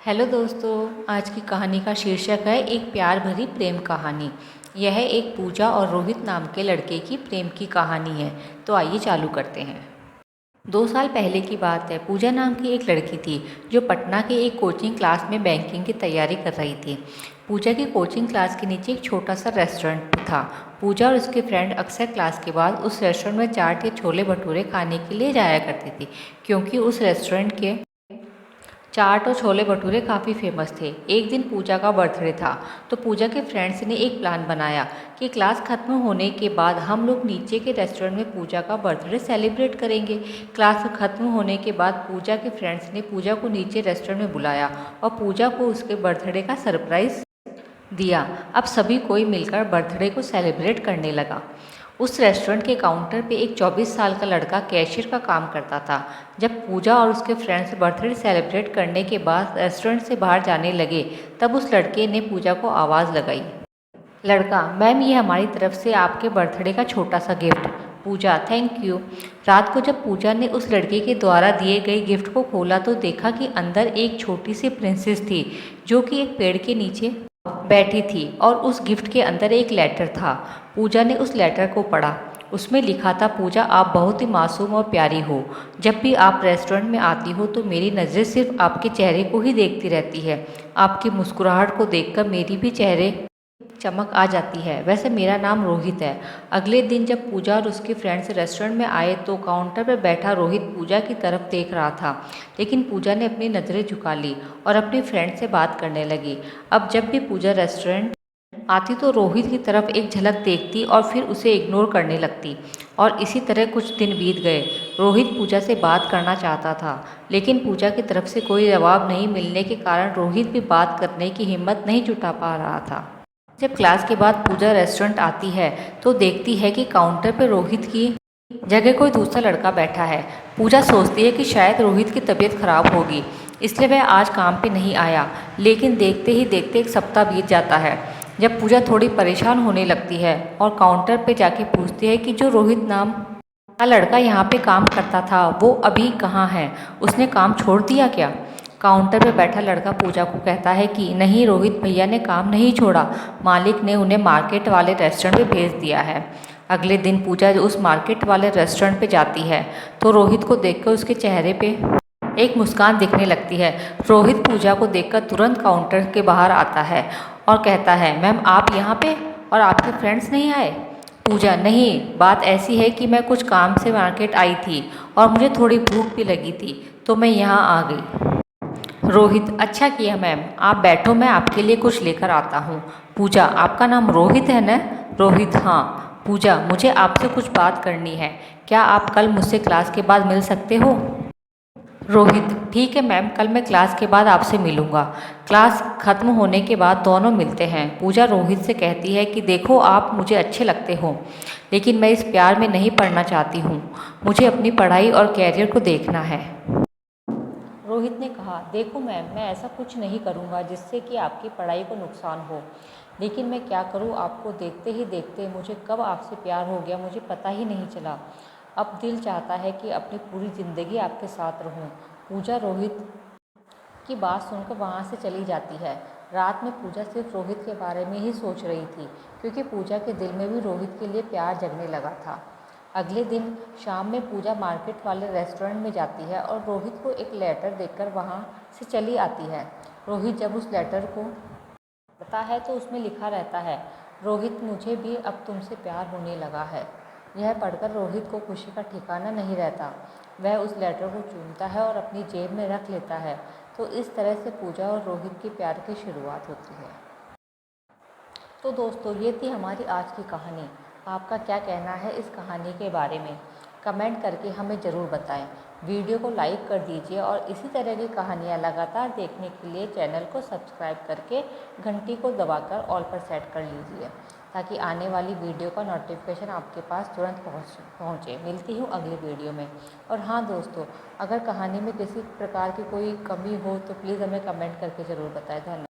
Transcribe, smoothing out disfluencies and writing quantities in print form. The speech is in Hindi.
हेलो दोस्तों, आज की कहानी का शीर्षक है एक प्यार भरी प्रेम कहानी। यह एक पूजा और रोहित नाम के लड़के की प्रेम की कहानी है। तो आइए चालू करते हैं। 2 साल पहले की बात है। पूजा नाम की एक लड़की थी जो पटना के एक कोचिंग क्लास में बैंकिंग की तैयारी कर रही थी। पूजा की कोचिंग क्लास के नीचे एक छोटा सा रेस्टोरेंट था। पूजा और उसके फ्रेंड अक्सर क्लास के बाद उस रेस्टोरेंट में चाट या छोले भटूरे खाने के लिए जाया करती थी, क्योंकि उस रेस्टोरेंट के चाट और छोले भटूरे काफ़ी फेमस थे। एक दिन पूजा का बर्थडे था, तो पूजा के फ्रेंड्स ने एक प्लान बनाया कि क्लास खत्म होने के बाद हम लोग नीचे के रेस्टोरेंट में पूजा का बर्थडे सेलिब्रेट करेंगे। क्लास खत्म होने के बाद पूजा के फ्रेंड्स ने पूजा को नीचे रेस्टोरेंट में बुलाया और पूजा को उसके बर्थडे का सरप्राइज़ दिया। अब सभी कोई मिलकर बर्थडे को सेलिब्रेट करने लगा। उस रेस्टोरेंट के काउंटर पे एक 24 साल का लड़का कैशियर का काम करता था। जब पूजा और उसके फ्रेंड्स बर्थडे सेलिब्रेट करने के बाद रेस्टोरेंट से बाहर जाने लगे, तब उस लड़के ने पूजा को आवाज़ लगाई। लड़का: मैम, ये हमारी तरफ से आपके बर्थडे का छोटा सा गिफ्ट। Puja: thank you. रात को जब पूजा ने उस लड़के के द्वारा दिए गए गिफ्ट को खोला तो देखा कि अंदर एक छोटी सी प्रिंसेस थी, जो कि एक पेड़ के नीचे बैठी थी, और उस गिफ्ट के अंदर एक लेटर था। पूजा ने उस लेटर को पढ़ा। उसमें लिखा था: पूजा, आप बहुत ही मासूम और प्यारी हो। जब भी आप रेस्टोरेंट में आती हो तो मेरी नज़रें सिर्फ आपके चेहरे को ही देखती रहती है। आपकी मुस्कुराहट को देखकर मेरी भी चेहरे चमक आ जाती है। वैसे मेरा नाम रोहित है। अगले दिन जब पूजा और उसके फ्रेंड्स रेस्टोरेंट में आए तो काउंटर पर बैठा रोहित पूजा की तरफ देख रहा था, लेकिन पूजा ने अपनी नज़रें झुका ली और अपने फ्रेंड से बात करने लगी। अब जब भी पूजा रेस्टोरेंट आती तो रोहित की तरफ एक झलक देखती और फिर उसे इग्नोर करने लगती, और इसी तरह कुछ दिन बीत गए। रोहित पूजा से बात करना चाहता था, लेकिन पूजा की तरफ से कोई जवाब नहीं मिलने के कारण रोहित भी बात करने की हिम्मत नहीं जुटा पा रहा था। जब क्लास के बाद पूजा रेस्टोरेंट आती है तो देखती है कि काउंटर पर रोहित की जगह कोई दूसरा लड़का बैठा है। पूजा सोचती है कि शायद रोहित की तबीयत खराब होगी, इसलिए वह आज काम पे नहीं आया। लेकिन देखते ही देखते एक सप्ताह बीत जाता है, जब पूजा थोड़ी परेशान होने लगती है और काउंटर पे जाके पूछती है कि जो रोहित नाम का लड़का यहाँ पे काम करता था वो अभी कहाँ है, उसने काम छोड़ दिया क्या? काउंटर पे बैठा लड़का पूजा को कहता है कि नहीं, रोहित भैया ने काम नहीं छोड़ा, मालिक ने उन्हें मार्केट वाले रेस्टोरेंट पे भेज दिया है। अगले दिन पूजा उस मार्केट वाले रेस्टोरेंट पे जाती है तो रोहित को देखकर उसके चेहरे पे एक मुस्कान दिखने लगती है। रोहित पूजा को देखकर तुरंत काउंटर के बाहर आता है और कहता है: मैम, आप यहाँ पे और आपके फ्रेंड्स नहीं आए? पूजा: नहीं, बात ऐसी है कि मैं कुछ काम से मार्केट आई थी और मुझे थोड़ी भूख भी लगी थी, तो मैं यहाँ आ गई। रोहित: अच्छा किया मैम, आप बैठो, मैं आपके लिए कुछ लेकर आता हूँ। पूजा: आपका नाम रोहित है ना? रोहित: हाँ। पूजा: मुझे आपसे कुछ बात करनी है, क्या आप कल मुझसे क्लास के बाद मिल सकते हो? रोहित: ठीक है मैम, कल मैं क्लास के बाद आपसे मिलूंगा। क्लास खत्म होने के बाद दोनों मिलते हैं। पूजा रोहित से कहती है कि देखो, आप मुझे अच्छे लगते हो, लेकिन मैं इस प्यार में नहीं पड़ना चाहती हूँ। मुझे अपनी पढ़ाई और कैरियर को देखना है। रोहित ने कहा: देखो मैम, मैं ऐसा कुछ नहीं करूँगा जिससे कि आपकी पढ़ाई को नुकसान हो, लेकिन मैं क्या करूँ, आपको देखते ही देखते मुझे कब आपसे प्यार हो गया मुझे पता ही नहीं चला। अब दिल चाहता है कि अपनी पूरी ज़िंदगी आपके साथ रहूं। पूजा रोहित की बात सुनकर वहाँ से चली जाती है। रात में पूजा सिर्फ रोहित के बारे में ही सोच रही थी, क्योंकि पूजा के दिल में भी रोहित के लिए प्यार जगने लगा था। अगले दिन शाम में पूजा मार्केट वाले रेस्टोरेंट में जाती है और रोहित को एक लेटर देकर वहाँ से चली आती है। रोहित जब उस लेटर को पढ़ता है तो उसमें लिखा रहता है: रोहित, मुझे भी अब तुमसे प्यार होने लगा है। यह पढ़कर रोहित को खुशी का ठिकाना नहीं रहता। वह उस लेटर को चूमता है और अपनी जेब में रख लेता है। तो इस तरह से पूजा और रोहित के प्यार की शुरुआत होती है। तो दोस्तों, ये थी हमारी आज की कहानी। आपका क्या कहना है इस कहानी के बारे में? कमेंट करके हमें ज़रूर बताएं। वीडियो को लाइक कर दीजिए और इसी तरह की कहानियाँ लगातार देखने के लिए चैनल को सब्सक्राइब करके घंटी को दबाकर ऑल पर सेट कर लीजिए, ताकि आने वाली वीडियो का नोटिफिकेशन आपके पास तुरंत पहुँचे। मिलती हूँ अगली वीडियो में। और हाँ दोस्तों, अगर कहानी में किसी प्रकार की कोई कमी हो तो प्लीज़ हमें कमेंट करके ज़रूर बताएं। धन्यवाद।